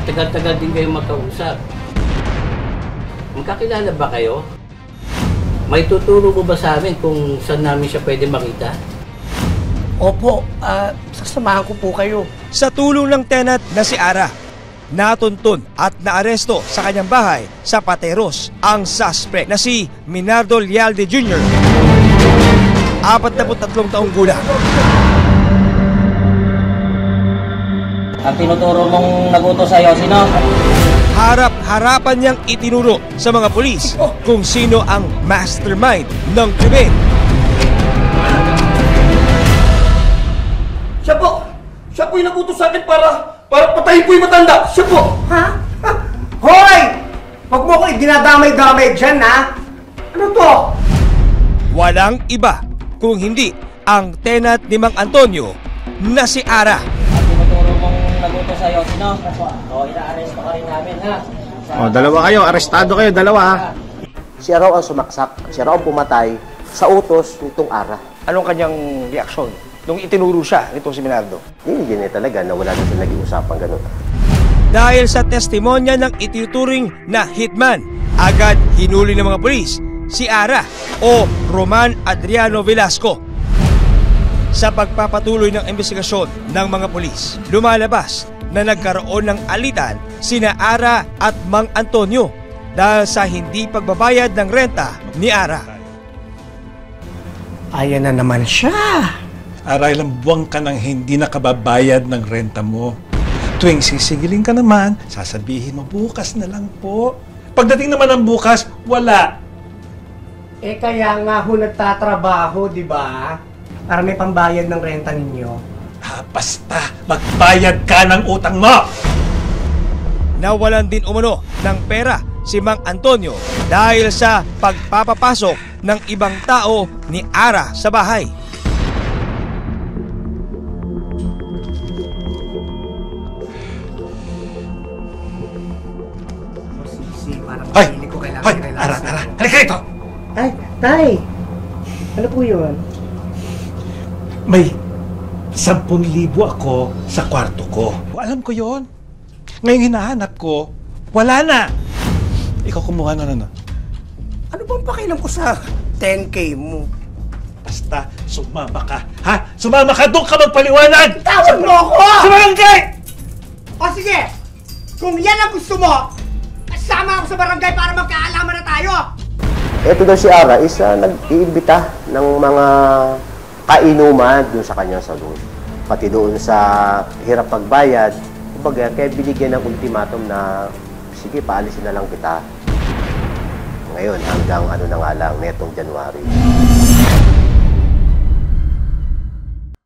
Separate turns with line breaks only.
Matagal-tagal din kayo magkausap. Magkakilala ba kayo? May tuturo mo ba sa amin kung saan namin siya pwede makita?
Opo, sasamahan ko po kayo.
Sa tulong ng tenant na si Ara, natuntun at naaresto sa kanyang bahay sa Pateros ang suspect na si Minardo Lialde Jr. 43 taong gulang.
Ang tinuturo mong nagutos sa'yo, sino?
Harap-harapan niyang itinuro sa mga pulis kung sino ang mastermind ng krimen.
Siya po! Siya po yung nagutos sa akin para patayin po yung matanda! Siya po!
Ha? Hoy! Huwag mo ko dinadamay-damay dyan, ha? Ano to?
Walang iba kung hindi ang tenant ni Mang Antonio na si Ara.
Ang tinuturo mong nagutos sa'yo, sino? O, ina-arresto ka rin namin, ha?
O, dalawa kayo. Arestado kayo, dalawa ha.
Siya raw ang sumaksak, siya raw ang pumatay sa utos nitong Ara.
Anong kanyang reaksyon nung itinuro siya nitong si Minardo?
Hindi niya talaga na wala na siya naging usapang ganun.
Dahil sa testimonya ng itinuturing na hitman, agad hinuli ng mga pulis si Ara o Roman Adriano Velasco. Sa pagpapatuloy ng investigasyon ng mga pulis, lumalabas na nagkaroon ng alitan sina Ara at Mang Antonio dahil sa hindi pagbabayad ng renta ni Ara.
Ayan na naman siya.
Ara, ilang buwan ka nang hindi nakababayad ng renta mo. Tuwing sisigilin ka naman, sasabihin mo, bukas na lang po. Pagdating naman ng bukas, wala.
Eh kaya nga ho nagtatrabaho, di ba? Para may pambayad ng renta ninyo.
Basta, magbayad ka ng utang mo!
Nawalan din umano ng pera si Mang Antonio dahil sa pagpapapasok ng ibang tao ni Ara sa bahay.
Hoy! Hoy! Ara! Halika rito!
Ay, tay! Ano po yun?
May 10,000 ako sa kwarto ko. Alam ko yon. Ngayon hinahanap ko, wala na. Ikaw kumuha na na.
Ano bang pakialam ko sa 10K mo?
Basta, sumama ka. Ha? Sumama ka! Doon ka magpaliwanag!
Tawag mo ako!
Sa barangay!
O sige! Kung yan ang gusto mo, kasama ako sa barangay para magkaalaman na tayo!
Ito daw si Ara is nag-iimbita ng mga kainuman dun sa kanyang salon. Pati doon sa hirap pagbayad, kumbaga, kaya binigyan ng ultimatum na sige, paalisin na lang kita. Ngayon, hanggang ano na nga lang, netong January.